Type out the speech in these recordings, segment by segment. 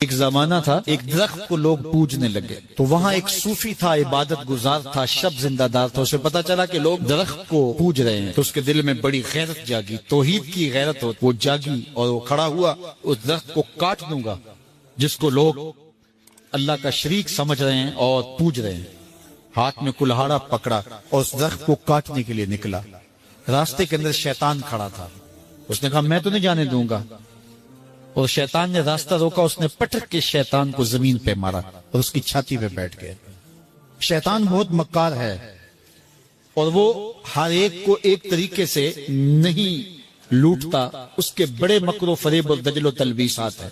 ایک زمانہ تھا، ایک درخت کو لوگ پوجنے لگے، تو وہاں ایک صوفی تھا، عبادت گزار تھا، شب زندہ دار تھا۔ اسے پتا چلا کہ لوگ درخت کو پوج رہے ہیں، تو اس کے دل میں بڑی غیرت جاگی، توحید کی غیرت ہو، وہ جاگی اور وہ کھڑا ہوا، اس درخت کو کاٹ دوں گا جس کو لوگ اللہ کا شریک سمجھ رہے ہیں اور پوج رہے ہیں۔ ہاتھ میں کلہاڑا پکڑا اور اس درخت کو کاٹنے کے لیے نکلا۔ راستے کے اندر شیطان کھڑا تھا، اس نے کہا میں تو نہیں جانے دوں گا، اور شیطان نے راستہ روکا، اس نے پٹک کے شیطان کو زمین پہ مارا اور اس کی چھاتی پہ بیٹھ گیا۔ شیطان بہت مکار ہے اور وہ ہر ایک کو ایک طریقے سے نہیں لوٹتا، اس کے بڑے مکر و فریب اور دجل و تلبیسات ہیں۔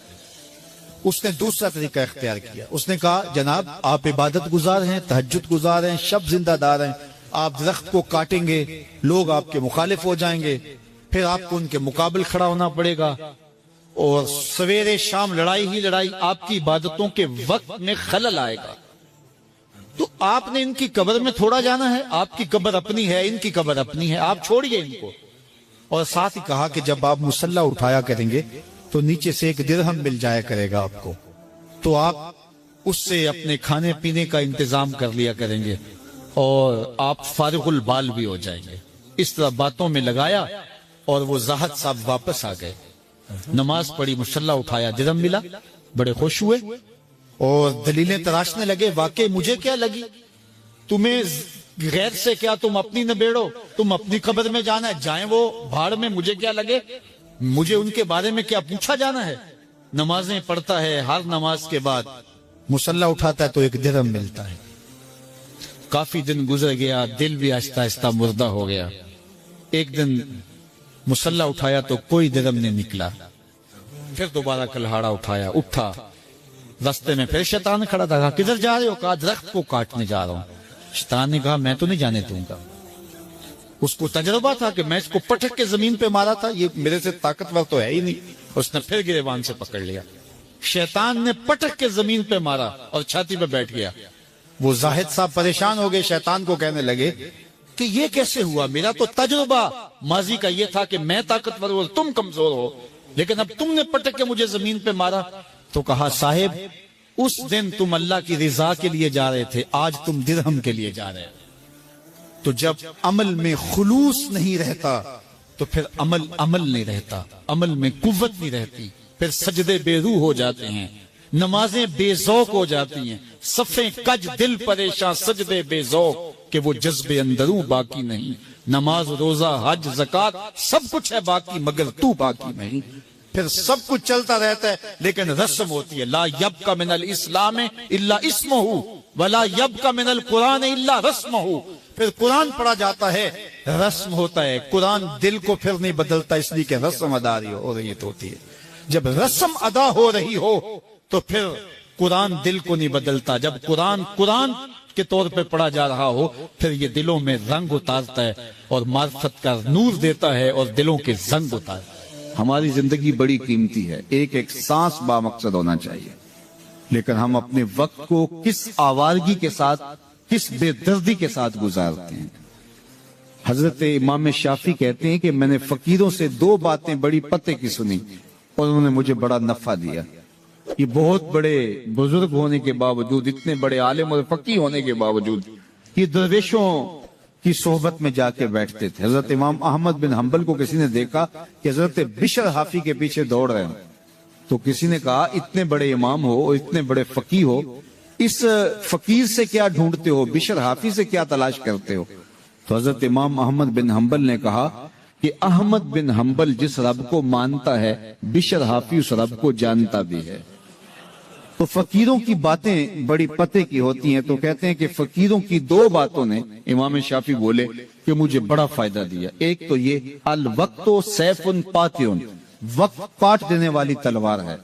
اس نے دوسرا طریقہ اختیار کیا، اس نے کہا جناب آپ عبادت گزار ہیں، تہجد گزار ہیں، شب زندہ دار ہیں، آپ درخت کو کاٹیں گے، لوگ آپ کے مخالف ہو جائیں گے، پھر آپ کو ان کے مقابل کھڑا ہونا پڑے گا، اور سویرے شام لڑائی ہی لڑائی، آپ کی عبادتوں کے وقت میں خلل آئے گا۔ تو آپ نے ان کی قبر میں تھوڑا جانا ہے، آپ کی قبر اپنی ہے، ان کی قبر اپنی ہے، آپ چھوڑیے ان کو۔ اور ساتھ ہی کہا کہ جب آپ مصلی اٹھایا کریں گے تو نیچے سے 1 درہم مل جایا کرے گا آپ کو، تو آپ اس سے اپنے کھانے پینے کا انتظام کر لیا کریں گے اور آپ فارغ البال بھی ہو جائیں گے۔ اس طرح باتوں میں لگایا اور وہ زاہد صاحب واپس آ گئے، نماز پڑھی، مصلی اٹھایا، درہم ملا، بڑے خوش ہوئے اور دلیلیں تراشنے لگے۔ واقعی مجھے کیا لگی، تمہیں غیر سے کیا، تم اپنی نبیڑو، تم اپنی قبر میں جانا ہے، جائیں وہ بھاڑ میں، مجھے کیا لگے، مجھے ان کے بارے میں کیا پوچھا جانا ہے۔ نمازیں پڑھتا ہے، ہر نماز کے بعد مصلی اٹھاتا ہے تو 1 درہم ملتا ہے۔ کافی دن گزر گیا، دل بھی آہستہ آہستہ مردہ ہو گیا۔ ایک دن مصلی اٹھایا تو کوئی درہم نہیں نکلا، پھر دوبارہ کلہاڑا اٹھایا، اٹھا، راستے میں پھر شیطان کھڑا تھا، کہا کدھر جا رہے ہو، کہا درخت کو کاٹنے جا رہا ہوں۔ شیطان نے کہا میں تو نہیں جانے دوں گا۔ اس کو تجربہ تھا کہ میں اس کو پٹک کے زمین پہ مارا تھا، یہ میرے سے طاقتور تو ہے ہی نہیں۔ اس نے پھر گریبان سے پکڑ لیا، شیطان نے پٹک کے زمین پہ مارا اور چھاتی پہ بیٹھ گیا۔ وہ زاہد صاحب پریشان ہو گئے، شیطان کو کہنے لگے کہ یہ کیسے ہوا، میرا تو تجربہ ماضی کا یہ تھا کہ میں طاقتور ہوں تم کمزور ہو، لیکن اب تم نے پٹک کے مجھے زمین پہ مارا۔ تو کہا صاحب اس دن تم اللہ کی رضا کے لیے جا رہے تھے، آج تم درہم کے لیے جا رہے ہو۔ تو جب عمل میں خلوص نہیں رہتا تو پھر عمل نہیں رہتا، عمل میں قوت نہیں رہتی، پھر سجدے بے روح ہو جاتے ہیں، نمازیں بے ذوق ہو جاتی ہیں، صفیں کج دل پریشان، سجدے بے ذوق کہ وہ جذبے اندروں باقی نہیں۔ نماز روزہ حج زکات سب کچھ ہے باقی مگر تو باقی نہیں۔ پھر سب کچھ چلتا رہتا ہے لیکن رسم ہوتی ہے، لا یبقى من الاسلام الا اسمہ ولا یبقى من القرآن الا رسمہ۔ پھر قرآن پڑھا جاتا ہے، رسم ہوتا ہے، قرآن دل کو پھر نہیں بدلتا، اس لیے کہ رسم ادا ہو رہی ہوتی ہے۔ جب رسم ادا ہو رہی ہو تو پھر قرآن دل کو نہیں بدلتا۔ جب قرآن کے طور پہ پڑھا جا رہا ہو پھر یہ دلوں میں رنگ اتارتا ہے اور معرفت کا نور دیتا ہے اور دلوں کے زنگ اتارتا ہے۔ ہماری زندگی بڑی قیمتی ہے، ایک ایک سانس با مقصد ہونا چاہیے، لیکن ہم اپنے وقت کو کس آوارگی کے ساتھ، کس بے دردی کے ساتھ گزارتے ہیں۔ حضرت امام شافعی کہتے ہیں کہ میں نے فقیروں سے 2 باتیں بڑی پتے کی سنی اور انہوں نے مجھے بڑا نفع دیا۔ یہ بہت بڑے بزرگ ہونے کے باوجود، اتنے بڑے عالم اور فقیہ ہونے کے باوجود یہ درویشوں کی صحبت میں جا کے بیٹھتے تھے۔ حضرت امام احمد بن حنبل کو کسی نے دیکھا کہ حضرت بشر حافی کے پیچھے دوڑ رہے ہیں، تو کسی نے کہا اتنے بڑے امام ہو اور اتنے بڑے فقیہ ہو، اس فقیر سے کیا ڈھونڈتے ہو، بشر حافی سے کیا تلاش کرتے ہو؟ تو حضرت امام احمد بن حنبل نے کہا کہ احمد بن حنبل جس رب کو مانتا ہے بشر حافی اس رب کو جانتا بھی ہے۔ تو فقیروں کی باتیں بڑی پتے کی ہوتی ہیں، تو کہتے ہیں کہ فقیروں کی 2 باتوں نے، امام شافعی بولے کہ مجھے بڑا فائدہ دیا۔ ایک تو یہ الوقت سیف قاطع، وقت کاٹ دینے والی تلوار ہے،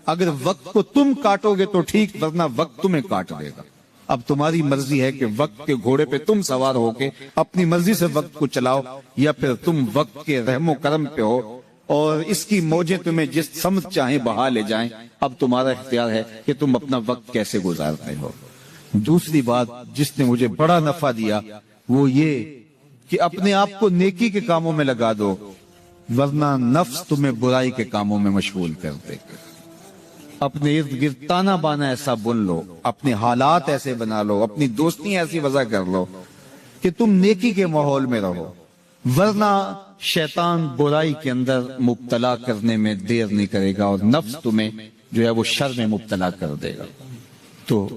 اگر وقت کو تم کاٹو گے تو ٹھیک، ورنہ وقت تمہیں کاٹ دے گا۔ اب تمہاری مرضی ہے کہ وقت کے گھوڑے پہ تم سوار ہو کے اپنی مرضی سے وقت کو چلاؤ، یا پھر تم وقت کے رحم و کرم پہ ہو اور اس کی موجیں تمہیں جس سمت چاہیں بہا لے جائیں۔ اب تمہارا اختیار ہے کہ تم اپنا وقت کیسے گزارتے ہو۔ دوسری بات جس نے مجھے بڑا نفع دیا وہ یہ کہ اپنے آپ کو نیکی کے کاموں میں لگا دو، ورنہ نفس تمہیں برائی کے کاموں میں مشغول کر دے گا۔ اپنے ارد گرد تانا بانا ایسا بن لو، اپنے حالات ایسے بنا لو، اپنی دوستی ایسی وضع کر لو کہ تم نیکی کے ماحول میں رہو، ورنہ شیطان برائی کے اندر مبتلا کرنے میں دیر نہیں کرے گا اور نفس تمہیں جو ہے وہ شر میں مبتلا کر دے گا۔ تو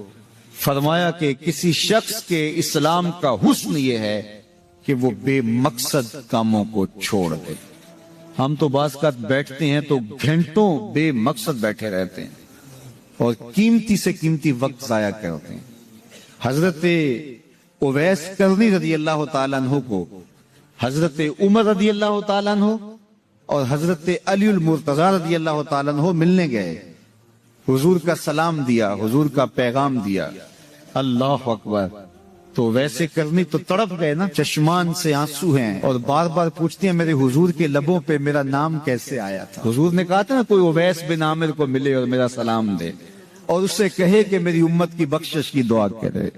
فرمایا کہ کسی شخص کے اسلام کا حسن یہ ہے کہ وہ بے مقصد کاموں کو چھوڑ دے۔ ہم تو بعض اوقات بیٹھتے ہیں تو گھنٹوں بے مقصد بیٹھے رہتے ہیں اور قیمتی سے قیمتی وقت ضائع کرتے ہیں۔ حضرت اویس کرنی رضی اللہ تعالیٰ عنہ کو حضرت عمر رضی اللہ تعالیٰ عنہ اور حضرت علی المرتضی رضی اللہ تعالیٰ عنہ ملنے گئے، حضور کا سلام دیا، حضور کا پیغام دیا۔ اللہ اکبر! تو ویسے کرنی تو تڑپ گئے نا، چشمان سے آنسو ہیں اور بار بار پوچھتی ہیں میرے حضور کے لبوں پہ میرا نام کیسے آیا تھا۔ حضور نے کہا تھا نا کوئی اویس بن عامر کو ملے اور میرا سلام دے اور اس سے کہے کہ میری امت کی بخشش کی دعا کرے۔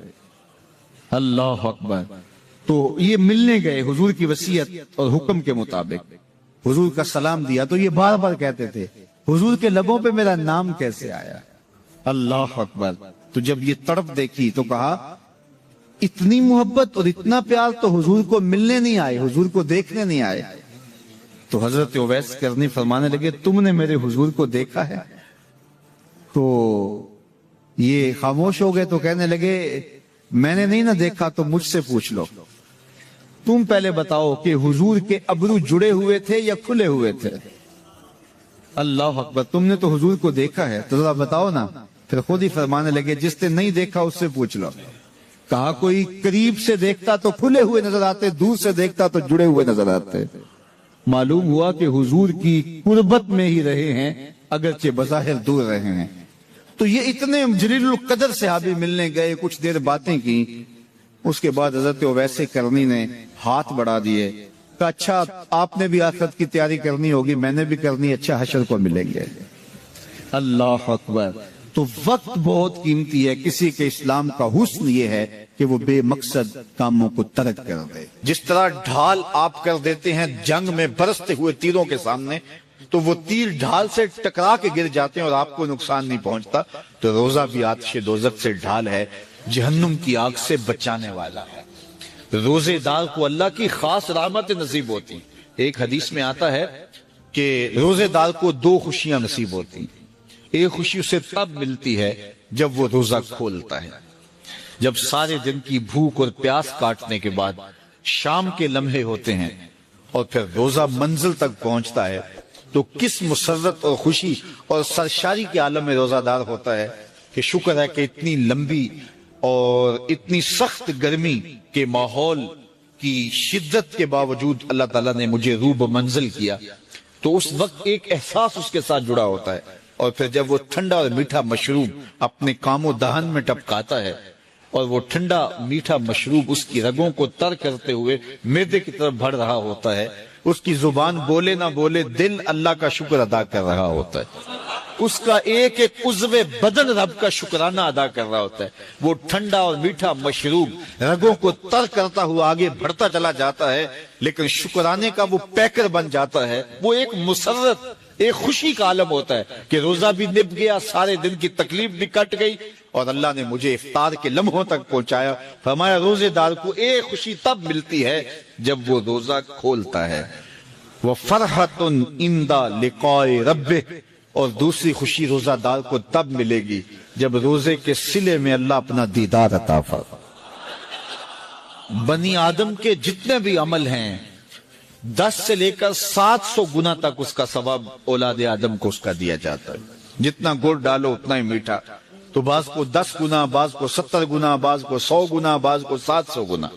اللہ اکبر! تو یہ ملنے گئے حضور کی وصیت اور حکم کے مطابق، حضور کا سلام دیا تو یہ بار بار کہتے تھے حضور کے لبوں پہ میرا نام کیسے آیا۔ اللہ اکبر! تو جب یہ تڑپ دیکھی تو کہا اتنی محبت اور اتنا پیار تو حضور کو ملنے نہیں آئے، حضور کو دیکھنے نہیں آئے۔ تو حضرت اویس کرنی فرمانے لگے تم نے میرے حضور کو دیکھا ہے؟ تو یہ خاموش ہو گئے تو کہنے لگے میں نے نہیں نہ دیکھا تو مجھ سے پوچھ لو، تم پہلے بتاؤ کہ حضور کے ابرو جڑے ہوئے تھے یا کھلے ہوئے تھے؟ اللہ اکبر! تم نے تو حضور کو دیکھا ہے تو ذرا بتاؤ نا۔ پھر خود ہی فرمانے لگے جس نے نہیں دیکھا اس سے پوچھ لو۔ کہا کوئی قریب سے دیکھتا تو کھلے ہوئے نظر آتے، دور سے دیکھتا تو جڑے ہوئے نظر آتے۔ معلوم ہوا کہ حضور کی قربت میں ہی رہے ہیں اگرچہ بظاہر دور رہے ہیں۔ تو یہ اتنے جلیل القدر صحابی ملنے گئے، کچھ دیر باتیں کی، اس کے بعد حضرت اویس کرنی نے ہاتھ بڑھا دیے، کہا اچھا آپ نے بھی آخرت کی تیاری کرنی ہوگی، میں نے بھی کرنی، اچھا حشر کو ملیں گے۔ اللہ اکبر! تو وقت بہت قیمتی ہے۔ کسی کے اسلام کا حسن یہ ہے کہ وہ بے مقصد کاموں کو ترک کر دے۔ جس طرح ڈھال آپ کر دیتے ہیں جنگ میں برستے ہوئے تیروں کے سامنے، تو وہ تیر ڈھال سے ٹکرا کے گر جاتے ہیں اور آپ کو نقصان نہیں پہنچتا، تو روزہ بھی آتش دوزخ سے ڈھال ہے، جہنم کی آگ سے بچانے والا ہے۔ روزے دار کو اللہ کی خاص رحمت نصیب ہوتی۔ ایک حدیث میں آتا ہے کہ روزے دار کو دو خوشیاں نصیب ہوتی۔ ایک خوشی اسے تب ملتی ہے جب وہ روزہ کھولتا ہے، جب سارے دن کی بھوک اور پیاس کاٹنے کے بعد شام کے لمحے ہوتے ہیں اور پھر روزہ منزل تک پہنچتا ہے، تو کس مسرت اور خوشی اور سرشاری کے عالم میں روزہ دار ہوتا ہے کہ شکر ہے کہ اتنی لمبی اور اتنی سخت گرمی کے ماحول کی شدت کے باوجود اللہ تعالیٰ نے مجھے روب منزل کیا۔ تو اس وقت ایک احساس اس کے ساتھ جڑا ہوتا ہے، اور پھر جب وہ ٹھنڈا اور میٹھا مشروب اپنے کام و دہن میں ٹپکاتا ہے اور وہ ٹھنڈا میٹھا مشروب اس کی رگوں کو تر کرتے ہوئے معدے کی طرف بڑھ رہا ہوتا ہے، اس کی زبان بولے نہ بولے دل اللہ کا شکر ادا کر رہا ہوتا ہے، اس کا ایک ایک عضو بدن رب کا شکرانہ ادا کر رہا ہوتا ہے۔ وہ ٹھنڈا اور میٹھا مشروب رگوں کو تر کرتا ہوا آگے بڑھتا چلا جاتا ہے، لیکن شکرانے کا وہ پیکر بن جاتا ہے۔ وہ ایک مسرت، ایک خوشی کا عالم ہوتا ہے کہ روزہ بھی نب گیا، سارے دن کی تکلیف بھی کٹ گئی اور اللہ نے مجھے افطار کے لمحوں تک پہنچایا۔ فرمایا روزے دار کو ایک خوشی تب ملتی ہے جب وہ روزہ کھولتا ہے، وَفَرْحَةٌ عِنْدَ لِقَاءِ رَبِّهِ، اور دوسری خوشی روزہ دار کو تب ملے گی جب روزے کے صلے میں اللہ اپنا دیدار عطا فرمائے۔ بنی آدم کے جتنے بھی عمل ہیں 10 سے لے کر 700 گنا تک اس کا ثواب اولاد آدم کو اس کا دیا جاتا ہے۔ جتنا گڑ ڈالو اتنا ہی میٹھا، تو بعض کو 10 گنا، بعض کو 70 گنا، بعض کو 100 گنا، بعض کو 700 گنا،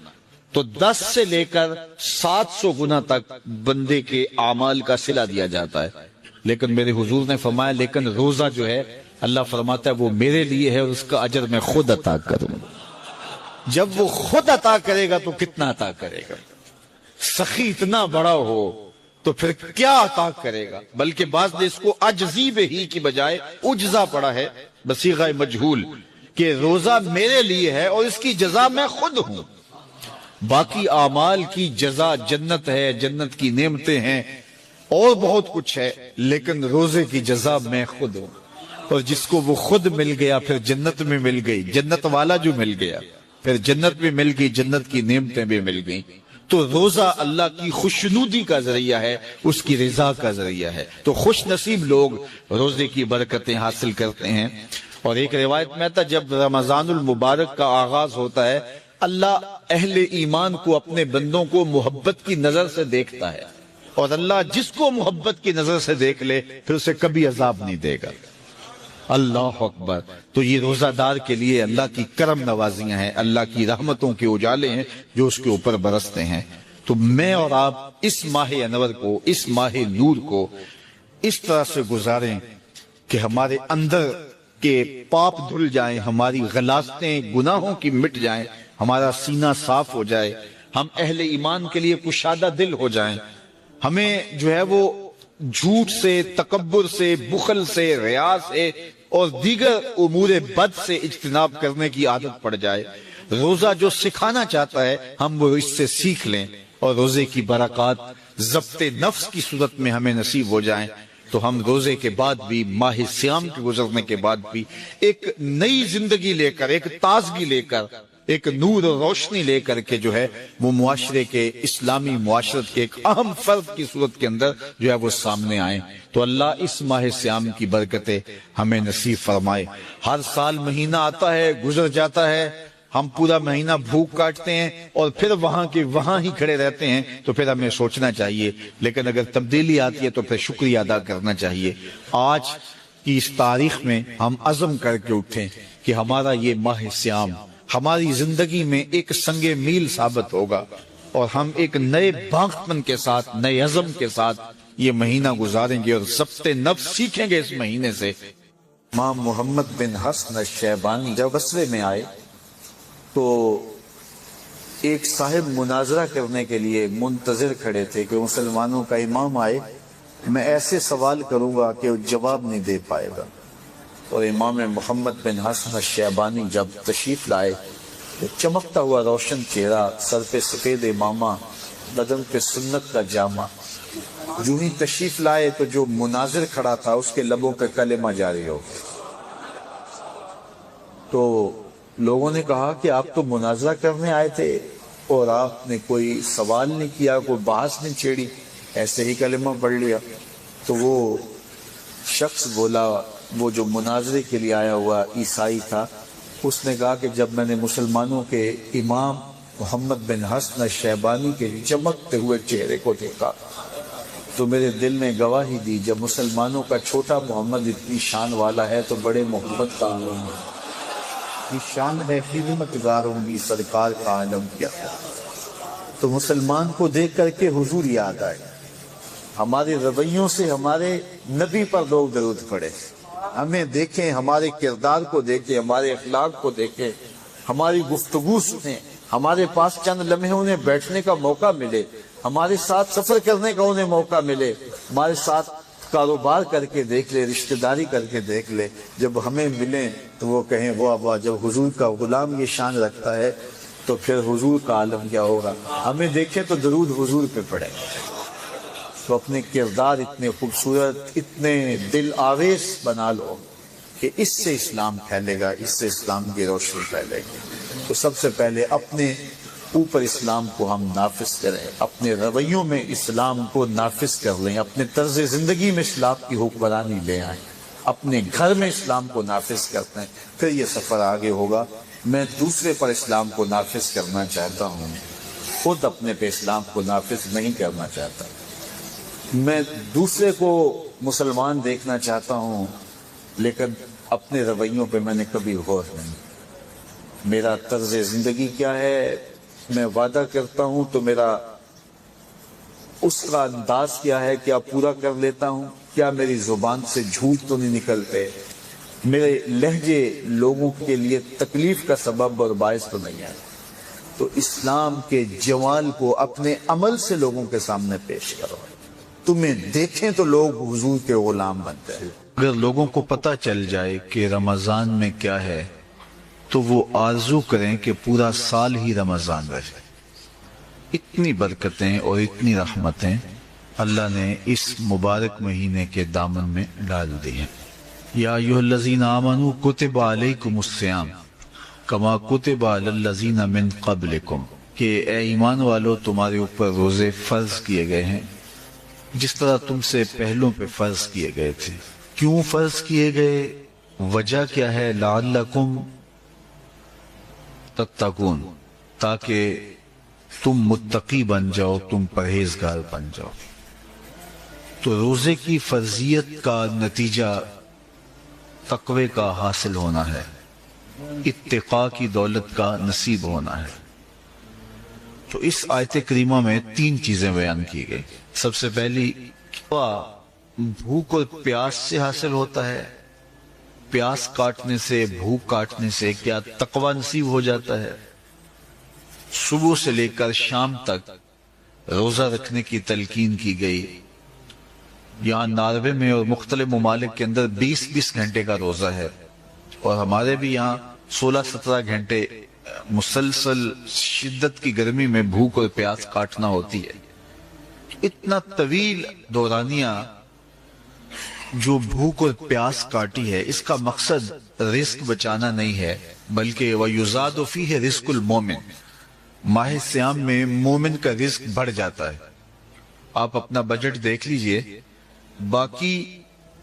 تو 10 سے لے کر 700 گنا تک بندے کے اعمال کا صلہ دیا جاتا ہے۔ لیکن میرے حضور نے فرمایا لیکن روزہ جو ہے اللہ فرماتا ہے وہ میرے لیے ہے اور اس کا اجر میں خود عطا کروں گا۔ جب وہ خود عطا کرے گا تو کتنا عطا کرے گا؟ سخی اتنا بڑا ہو تو پھر کیا عطا کرے گا؟ بلکہ بعض نے اس کو عجزی ہی کی بجائے اجزا پڑا ہے بصیغہ مجہول، کہ روزہ میرے لیے ہے اور اس کی جزا میں خود ہوں۔ باقی اعمال کی جزا جنت ہے، جنت کی نعمتیں ہیں اور بہت کچھ ہے، لیکن روزے کی جزا میں خود ہوں۔ اور جس کو وہ خود مل گیا پھر جنت میں مل گئی، جنت والا جو مل گیا پھر جنت بھی مل گئی، جنت کی نعمتیں بھی مل گئیں۔ تو روزہ اللہ کی خوشنودی کا ذریعہ ہے، اس کی رضا کا ذریعہ ہے۔ تو خوش نصیب لوگ روزے کی برکتیں حاصل کرتے ہیں۔ اور ایک روایت میں آتا جب رمضان المبارک کا آغاز ہوتا ہے، اللہ اہل ایمان کو، اپنے بندوں کو محبت کی نظر سے دیکھتا ہے، اور اللہ جس کو محبت کی نظر سے دیکھ لے پھر اسے کبھی عذاب نہیں دے گا۔ اللہ اکبر۔ تو یہ روزہ دار کے لیے اللہ کی کرم نوازیاں ہیں، اللہ کی رحمتوں کے اجالے ہیں جو اس کے اوپر برستے ہیں۔ تو میں اور آپ اس ماہ انور کو، اس ماہ نور کو اس طرح سے گزاریں کہ ہمارے اندر کے پاپ دھل جائیں، ہماری غلاظتیں گناہوں کی مٹ جائیں، ہمارا سینہ صاف ہو جائے، ہم اہل ایمان کے لیے کشادہ دل ہو جائیں، ہمیں جو ہے وہ جھوٹ سے، تکبر سے، بخل سے، ریا سے اور دیگر امور بد سے اجتناب کرنے کی عادت پڑ جائے۔ روزہ جو سکھانا چاہتا ہے ہم وہ اس سے سیکھ لیں، اور روزے کی برکات ضبط نفس کی صورت میں ہمیں نصیب ہو جائیں، تو ہم روزے کے بعد بھی، ماہ سیام کے گزرنے کے بعد بھی ایک نئی زندگی لے کر، ایک تازگی لے کر، ایک نور اور روشنی لے کر کے جو ہے وہ معاشرے کے، اسلامی معاشرت کے ایک اہم فرد کی صورت کے اندر جو ہے وہ سامنے آئیں۔ تو اللہ اس ماہ سیام کی برکتیں ہمیں نصیب فرمائے۔ ہر سال مہینہ آتا ہے، گزر جاتا ہے، ہم پورا مہینہ بھوک کاٹتے ہیں اور پھر وہاں کے وہاں ہی کھڑے رہتے ہیں، تو پھر ہمیں سوچنا چاہیے، لیکن اگر تبدیلی آتی ہے تو پھر شکریہ ادا کرنا چاہیے۔ آج کی اس تاریخ میں ہم عزم کر کے اٹھیں کہ ہمارا یہ ماہ سیام ہماری زندگی میں ایک سنگ میل ثابت ہوگا، اور ہم ایک نئے باغپن کے ساتھ، نئے عزم کے ساتھ یہ مہینہ گزاریں گے اور ضبط نفس سیکھیں گے اس مہینے سے۔ امام محمد بن حسن الشیبانی جب بصرے میں آئے تو ایک صاحب مناظرہ کرنے کے لیے منتظر کھڑے تھے کہ مسلمانوں کا امام آئے، میں ایسے سوال کروں گا کہ وہ جواب نہیں دے پائے گا۔ اور امام محمد بن حسن الشیبانی جب تشریف لائے، چمکتا ہوا روشن چہرہ، سر پہ سفید امامہ، بدن پہ سنت کا جامہ، جو ہی تشریف لائے تو جو مناظر کھڑا تھا اس کے لبوں پہ کلمہ جاری ہو گیا۔ تو لوگوں نے کہا کہ آپ تو مناظرہ کرنے آئے تھے اور آپ نے کوئی سوال نہیں کیا، کوئی بحث نہیں چھیڑی، ایسے ہی کلمہ پڑھ لیا۔ تو وہ شخص بولا، وہ جو مناظرے کے لیے آیا ہوا عیسائی تھا، اس نے کہا کہ جب میں نے مسلمانوں کے امام محمد بن حسن الشیبانی کے چمکتے ہوئے چہرے کو دیکھا تو میرے دل نے گواہی دی، جب مسلمانوں کا چھوٹا محمد اتنی شان والا ہے تو بڑے محبت کا عالم ہے، یہ شان ہے خدمت گاروں کی سرکار کا عالم کیا۔ تو مسلمان کو دیکھ کر کے حضور یاد آئے، ہمارے رویوں سے ہمارے نبی پر لوگ درود پڑے، ہمیں دیکھیں، ہمارے کردار کو دیکھیں، ہمارے اخلاق کو دیکھیں، ہماری گفتگو سنیں، ہمارے پاس چند لمحے انہیں بیٹھنے کا موقع ملے، ہمارے ساتھ سفر کرنے کا انہیں موقع ملے، ہمارے ساتھ کاروبار کر کے دیکھ لے، رشتہ داری کر کے دیکھ لے، جب ہمیں ملیں تو وہ کہیں واہ واہ، جب حضور کا غلام یہ شان رکھتا ہے تو پھر حضور کا عالم کیا ہوگا۔ ہمیں دیکھیں تو درود حضور پہ پڑے۔ تو اپنے کردار اتنے خوبصورت، اتنے دل آویز بنا لو کہ اس سے اسلام پھیلے گا، اس سے اسلام کی روشنی پھیلے گی۔ تو سب سے پہلے اپنے اوپر اسلام کو ہم نافذ کریں، اپنے رویوں میں اسلام کو نافذ کر لیں، اپنے طرز زندگی میں اسلام کی حکمرانی لے آئیں، اپنے گھر میں اسلام کو نافذ کرتے ہیں، پھر یہ سفر آگے ہوگا۔ میں دوسرے پر اسلام کو نافذ کرنا چاہتا ہوں، خود اپنے پہ اسلام کو نافذ نہیں کرنا چاہتا۔ میں دوسرے کو مسلمان دیکھنا چاہتا ہوں لیکن اپنے رویوں پہ میں نے کبھی غور نہیں۔ میرا طرز زندگی کیا ہے، میں وعدہ کرتا ہوں تو میرا اس کا انداز کیا ہے، کیا پورا کر لیتا ہوں، کیا میری زبان سے جھوٹ تو نہیں نکلتے، میرے لہجے لوگوں کے لیے تکلیف کا سبب اور باعث تو نہیں ہے۔ تو اسلام کے جمال کو اپنے عمل سے لوگوں کے سامنے پیش کرو، تمہیں دیکھیں تو لوگ حضور کے غلام بنتے ہیں۔ اگر لوگوں کو پتہ چل جائے کہ رمضان میں کیا ہے تو وہ آرزو کریں کہ پورا سال ہی رمضان رہے۔ اتنی برکتیں اور اتنی رحمتیں اللہ نے اس مبارک مہینے کے دامن میں ڈال دی ہیں، یا ایھا الذین آمنوا کتب علیکم الصیام کما کتب علی الذین من قبلکم، کہ اے ایمان والو تمہارے اوپر روزے فرض کیے گئے ہیں جس طرح تم سے پہلوں پہ فرض کیے گئے تھے۔ کیوں فرض کیے گئے؟ وجہ کیا ہے؟ لعلکم تتقون، تاکہ تم متقی بن جاؤ، تم پرہیزگار بن جاؤ۔ تو روزے کی فرضیت کا نتیجہ تقوی کا حاصل ہونا ہے، اتقاء کی دولت کا نصیب ہونا ہے۔ تو اس آیت کریمہ میں 3 چیزیں بیان کی گئی۔ سب سے پہلی، بھوک اور پیاس سے حاصل ہوتا ہے، پیاس کاٹنے سے، بھوک کاٹنے سے کیا تقوی نصیب ہو جاتا ہے۔ صبح سے لے کر شام تک روزہ رکھنے کی تلقین کی گئی۔ یہاں ناروے میں اور مختلف ممالک کے اندر 20 گھنٹے کا روزہ ہے، اور ہمارے بھی یہاں 16-17 گھنٹے مسلسل شدت کی گرمی میں بھوک اور پیاس کاٹنا ہوتی ہے۔ اتنا طویل دورانیہ جو بھوک اور پیاس کاٹی ہے، اس کا مقصد رزق بچانا نہیں ہے، بلکہ وَيُزَادُ فِيهِ رِزْقُ الْمُؤْمِنِ، ماہ صیام میں مومن کا رزق بڑھ جاتا ہے۔ آپ اپنا بجٹ دیکھ لیجئے، باقی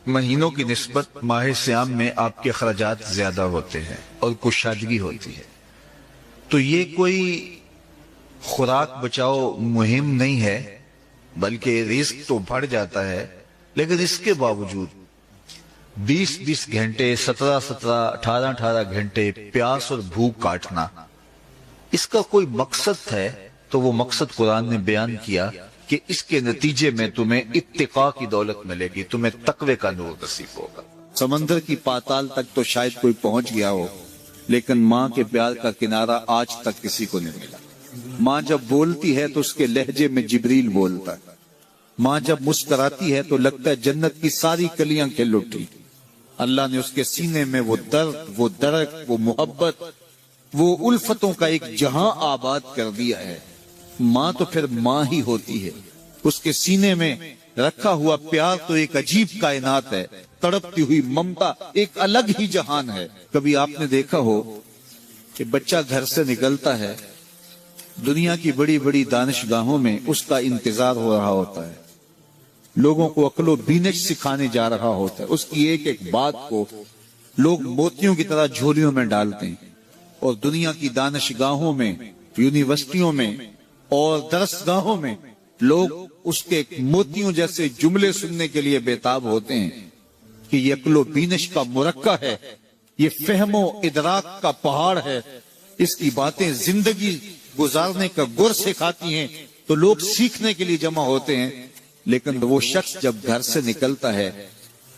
مہینوں کی نسبت ماہ صیام میں آپ کے اخراجات زیادہ ہوتے ہیں اور کشادگی ہوتی ہے۔ تو یہ کوئی خوراک بچاؤ مہم نہیں ہے، بلکہ رزق تو بڑھ جاتا ہے، لیکن اس کے باوجود 20 گھنٹے، 17 18 گھنٹے پیاس اور بھوک کاٹنا، اس کا کوئی مقصد ہے تو وہ مقصد قرآن نے بیان کیا کہ اس کے نتیجے میں تمہیں اتقاء کی دولت ملے گی، تمہیں تقوی کا نور نصیب ہوگا۔ سمندر کی پاتال تک تو شاید کوئی پہنچ گیا ہو، لیکن ماں کے پیار کا کنارہ آج تک کسی کو نہیں ملا۔ ماں جب بولتی ہے تو اس کے لہجے میں جبریل بولتا ہے، ماں جب مسکراتی ہے تو لگتا ہے جنت کی ساری کلیاں کھل اٹھی۔ اللہ نے اس کے سینے میں وہ درد، وہ درک، وہ محبت، وہ الفتوں کا ایک جہاں آباد کر دیا ہے۔ ماں تو پھر ماں ہی ہوتی ہے، اس کے سینے میں رکھا ہوا پیار تو ایک عجیب کائنات ہے، تڑپتی ہوئی ممتا ایک الگ ہی جہان ہے۔ کبھی آپ نے دیکھا ہو کہ بچہ گھر سے نکلتا ہے، دنیا کی بڑی بڑی دانشگاہوں میں اس کا انتظار ہو رہا ہوتا ہے، لوگوں کو عقل و بینش سکھانے جا رہا ہوتا ہے، اس کی ایک ایک بات کو لوگ موتیوں کی طرح جھولیوں میں ڈالتے ہیں، اور دنیا کی دانشگاہوں میں، یونیورسٹیوں میں اور درسگاہوں میں لوگ اس کے موتیوں جیسے جملے سننے کے لیے بےتاب ہوتے ہیں کہ یہ عقل و بینش کا مرکہ ہے، یہ فہم و ادراک کا پہاڑ ہے، اس کی باتیں زندگی گزارنے کا گر سکھاتی ہیں، تو لوگ سیکھنے کے لیے جمع ہوتے ہیں۔ لیکن وہ شخص جب گھر سے نکلتا ہے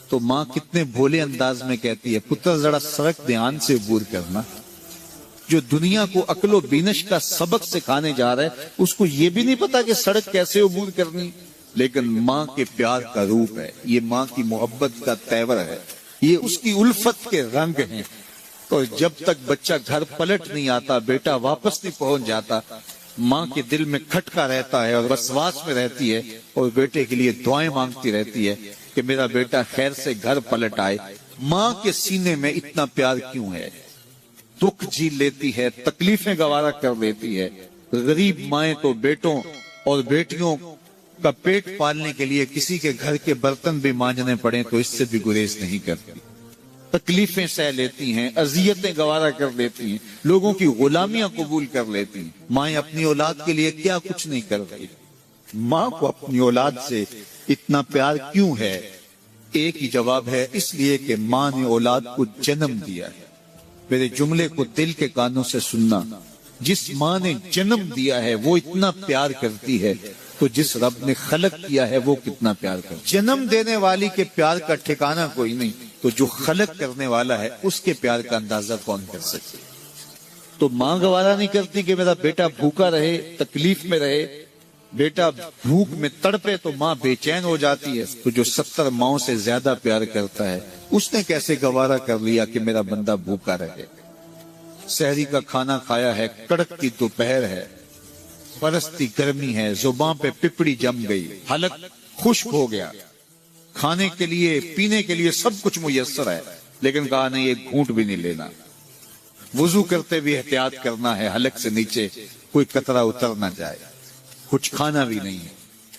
تو ماں کتنے بھولے انداز میں کہتی ہے، پتر ذرا سڑک دھیان سے عبور کرنا۔ جو دنیا کو عقل و بینش کا سبق سکھانے جا رہا ہے، اس کو یہ بھی نہیں پتا کہ سڑک کیسے عبور کرنی، لیکن ماں کے پیار کا روپ ہے، یہ ماں کی محبت کا تیور ہے، یہ اس کی الفت کے رنگ ہیں۔ تو جب تک بچہ گھر پلٹ نہیں آتا، بیٹا واپس نہیں پہنچ جاتا، ماں کے دل میں کھٹکا رہتا ہے اور وسواس میں رہتی ہے، اور بیٹے کے لیے دعائیں مانگتی رہتی ہے کہ میرا بیٹا خیر سے گھر پلٹ آئے۔ ماں کے سینے میں اتنا پیار کیوں ہے؟ دکھ جھیل لیتی ہے، تکلیفیں گوارا کر لیتی ہے۔ غریب مائیں تو بیٹوں اور بیٹیوں کا پیٹ پالنے کے لیے کسی کے گھر کے برتن بھی مانجنے پڑیں تو اس سے بھی گریز نہیں کرتی، تکلیفیں سہ لیتی ہیں، اذیتیں گوارا کر لیتی ہیں، لوگوں کی غلامیاں قبول کر لیتی ہیں۔ مائیں اپنی اولاد کے لیے کیا کچھ نہیں کر رہی۔ ماں کو اپنی اولاد سے اتنا پیار کیوں ہے؟ ایک ہی جواب ہے، اس لیے کہ ماں نے اولاد کو جنم دیا ہے۔ میرے جملے کو دل کے کانوں سے سننا، جس ماں نے جنم دیا ہے وہ اتنا پیار کرتی ہے، تو جس رب نے خلق کیا ہے وہ کتنا پیار کرتا ہے۔ جنم دینے والی کے پیار کا ٹھکانہ کوئی نہیں، تو جو خلق کرنے والا ہے اس کے پیار کا اندازہ کون کر سکتے؟ تو ماں گوارا نہیں کرتی کہ میرا بیٹا بھوکا رہے، تکلیف میں رہے، بیٹا بھوک میں تڑپے تو ماں بے چین ہو جاتی ہے۔ تو جو 70 ماؤں سے زیادہ پیار کرتا ہے اس نے کیسے گوارا کر لیا کہ میرا بندہ بھوکا رہے؟ سحری کا کھانا کھایا ہے، کڑکتی دوپہر ہے، برستی گرمی ہے، زباں پہ پپڑی جم گئی، حلق خشک ہو گیا، کھانے کے لیے پینے کے لیے سب کچھ میسر ہے، لیکن کہا نہیں ایک گھونٹ بھی نہیں لینا، وضو کرتے بھی احتیاط کرنا ہے حلق سے نیچے کوئی قطرہ اتر نہ جائے، کچھ کھانا بھی نہیں ہے۔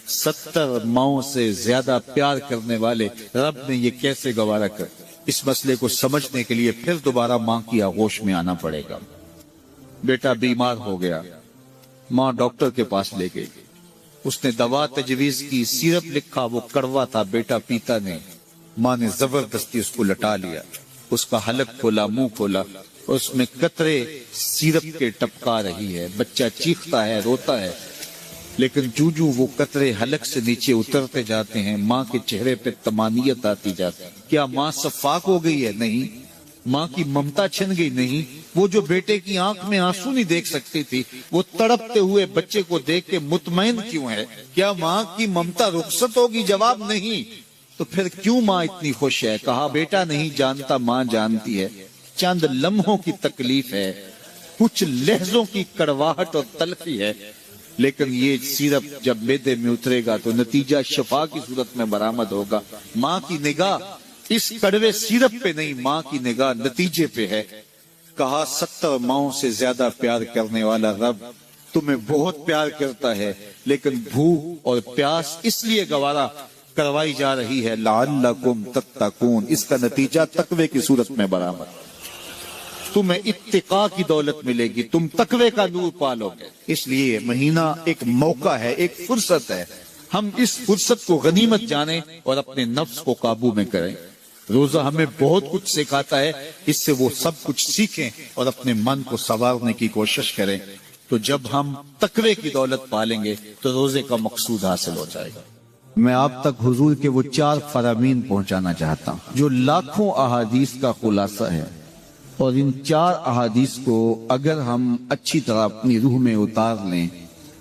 70 ماؤں سے زیادہ پیار کرنے والے رب نے یہ کیسے گوارا کر؟ اس مسئلے کو سمجھنے کے لیے پھر دوبارہ ماں کی آغوش میں آنا پڑے گا۔ بیٹا بیمار ہو گیا، ماں ڈاکٹر کے پاس لے گئی، اس نے دوا تجویز کی، سیرپ لکھا، وہ کڑوا تھا، بیٹا پیتا نہیں، ماں نے زبردستی اس کو لٹا لیا، اس کا حلق کھولا، منہ کھولا، اس میں قطرے سیرپ کے ٹپکا رہی ہے، بچہ چیختا ہے، روتا ہے، لیکن جو وہ قطرے حلق سے نیچے اترتے جاتے ہیں ماں کے چہرے پہ طمانینت آتی جاتی ہے۔ کیا ماں صفاق ہو گئی ہے؟ نہیں۔ ماں کی ممتا چھن گئی؟ نہیں۔ وہ جو بیٹے کی آنکھ میں آنسو نہیں دیکھ سکتی تھی، وہ تڑپتے ہوئے بچے کو دیکھ کے مطمئن کیوں ہے؟ کیا ماں کی ممتا رخصت ہوگی؟ جواب نہیں۔ تو پھر کیوں ماں اتنی خوش ہے؟ کہا بیٹا نہیں جانتا، ماں جانتی ہے، چند لمحوں کی تکلیف ہے، کچھ لہجوں کی کڑواہٹ اور تلخی ہے، لیکن یہ سیرپ جب معدے میں اترے گا تو نتیجہ شفا کی صورت میں برآمد ہوگا۔ ماں کی نگاہ اس کڑوے سیرپ پہ نہیں، ماں کی نگاہ نتیجے پہ ہے۔ کہا 70 ماؤں سے زیادہ پیار کرنے والا رب تمہیں بہت پیار کرتا ہے، لیکن بھوک اور پیاس اس لیے گوارا کروائی جا رہی ہے لعلکم تتقون، اس کا نتیجہ تقوی کی صورت میں برآمد۔ تمہیں اتقاء کی دولت ملے گی، تم تقوی کا نور پالو گے۔ اس لیے مہینہ ایک موقع ہے، ایک فرصت ہے، ہم اس فرصت کو غنیمت جانیں اور اپنے نفس کو قابو میں کریں۔ روزہ ہمیں بہت کچھ سکھاتا ہے، اس سے وہ سب کچھ سیکھیں اور اپنے من کو سنوارنے کی کوشش کریں، تو جب ہم تقوی کی دولت پالیں گے تو روزے کا مقصود حاصل ہو جائے گا۔ میں آپ تک حضور کے وہ 4 فرامین پہنچانا چاہتا ہوں جو لاکھوں احادیث کا خلاصہ ہے، اور ان 4 احادیث کو اگر ہم اچھی طرح اپنی روح میں اتار لیں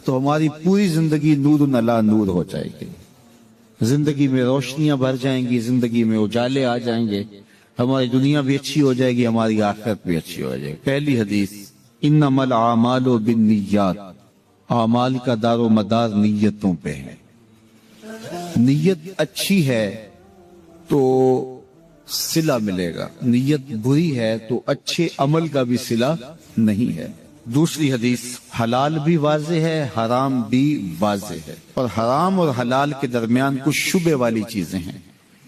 تو ہماری پوری زندگی نور علی نور ہو جائے گی، زندگی میں روشنیاں بھر جائیں گی، زندگی میں اجالے آ جائیں گے، ہماری دنیا بھی اچھی ہو جائے گی، ہماری آخرت بھی اچھی ہو جائے گی۔ پہلی حدیث، انما الاعمال بالنیات، اعمال کا دار و مدار نیتوں پہ ہے۔ نیت اچھی ہے تو صلہ ملے گا، نیت بری ہے تو اچھے عمل کا بھی صلہ نہیں ہے۔ دوسری حدیث، حلال بھی واضح ہے، حرام بھی واضح ہے، اور حرام اور حلال کے درمیان کچھ شبے والی چیزیں ہیں،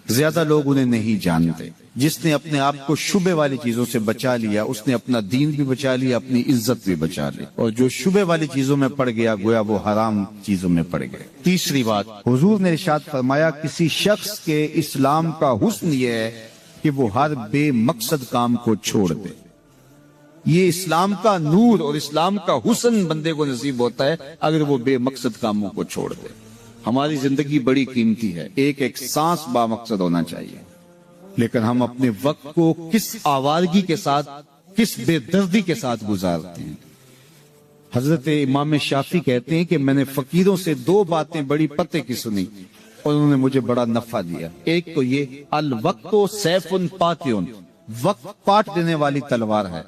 زیادہ لوگ انہیں نہیں جانتے۔ جس نے اپنے آپ کو شبے والی چیزوں سے بچا لیا، اس نے اپنا دین بھی بچا لیا، اپنی عزت بھی بچا لی، اور جو شبے والی چیزوں میں پڑ گیا گویا وہ حرام چیزوں میں پڑ گیا۔ تیسری بات، حضور نے ارشاد فرمایا کسی شخص کے اسلام کا حسن یہ ہے کہ وہ ہر بے مقصد کام کو چھوڑ دے۔ یہ اسلام کا نور اور اسلام کا حسن بندے کو نصیب ہوتا ہے اگر وہ بے مقصد کاموں کو چھوڑ دے۔ ہماری زندگی بڑی قیمتی ہے، ایک ایک سانس با مقصد ہونا چاہیے، لیکن ہم اپنے وقت کو کس آوارگی کے ساتھ، کس بے دردی کے ساتھ گزارتے ہیں۔ حضرت امام شافعی کہتے ہیں کہ میں نے فقیروں سے 2 باتیں بڑی پتے کی سنی اور انہوں نے مجھے بڑا نفع دیا۔ ایک تو یہ، الوقت سیف پاتیون، وقت کاٹ دینے والی تلوار ہے،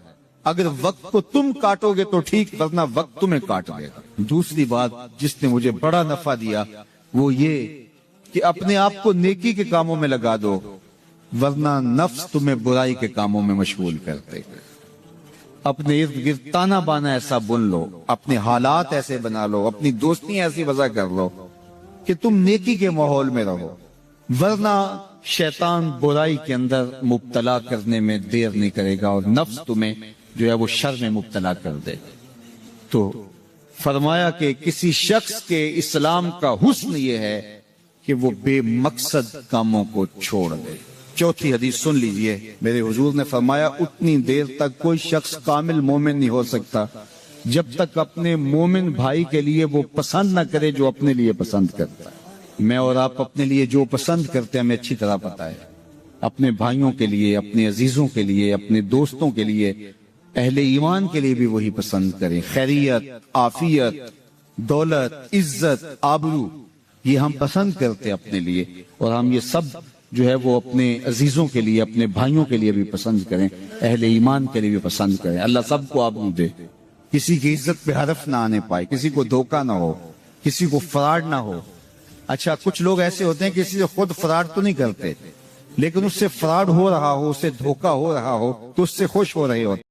اگر وقت کو تم کاٹو گے تو ٹھیک، ورنہ وقت تمہیں کاٹ لے گا۔ دوسری بات جس نے مجھے بڑا نفع دیا وہ یہ کہ اپنے آپ کو نیکی کے کاموں میں لگا دو، ورنہ نفس تمہیں برائی کے کاموں میں مشغول کر دے گا۔ اپنے ارد گرد تانا بانا ایسا بن لو، اپنے حالات ایسے بنا لو، اپنی دوستی ایسی وضع کر لو کہ تم نیکی کے ماحول میں رہو، ورنہ شیطان برائی کے اندر مبتلا کرنے میں دیر نہیں کرے گا اور نفس تمہیں جو ہے وہ شر میں مبتلا کر دے۔ تو فرمایا کہ کسی شخص کے اسلام کا حسن یہ ہے کہ وہ بے مقصد کاموں کو چھوڑ دے۔ چوتھی حدیث سن لیجئے، میرے حضور نے فرمایا اتنی دیر تک کوئی شخص کامل مومن نہیں ہو سکتا جب تک اپنے مومن بھائی کے لیے وہ پسند نہ کرے جو اپنے لیے پسند کرتا ہے۔ میں اور آپ اپنے لیے جو پسند کرتے ہیں ہمیں اچھی طرح پتہ ہے، اپنے بھائیوں کے لیے، اپنے عزیزوں کے لیے، اپنے دوستوں کے لیے، اہل ایمان کے لیے بھی وہی پسند کریں۔ خیریت، عافیت، دولت، عزت، آبرو، یہ ہم پسند کرتے اپنے لیے، اور ہم یہ سب جو ہے وہ اپنے عزیزوں کے لیے، اپنے بھائیوں کے لیے بھی پسند کریں، اہل ایمان کے لیے بھی پسند کریں۔ اللہ سب کو آبرو دے، کسی کی عزت پہ حرف نہ آنے پائے، کسی کو دھوکہ نہ ہو، کسی کو فراڈ نہ ہو، اچھا کچھ لوگ ایسے ہوتے ہیں کسی سے خود فراڈ تو نہیں کرتے لیکن اس سے فراڈ ہو رہا ہو، اسے دھوکہ ہو رہا ہو تو اس سے خوش ہو رہے ہوتے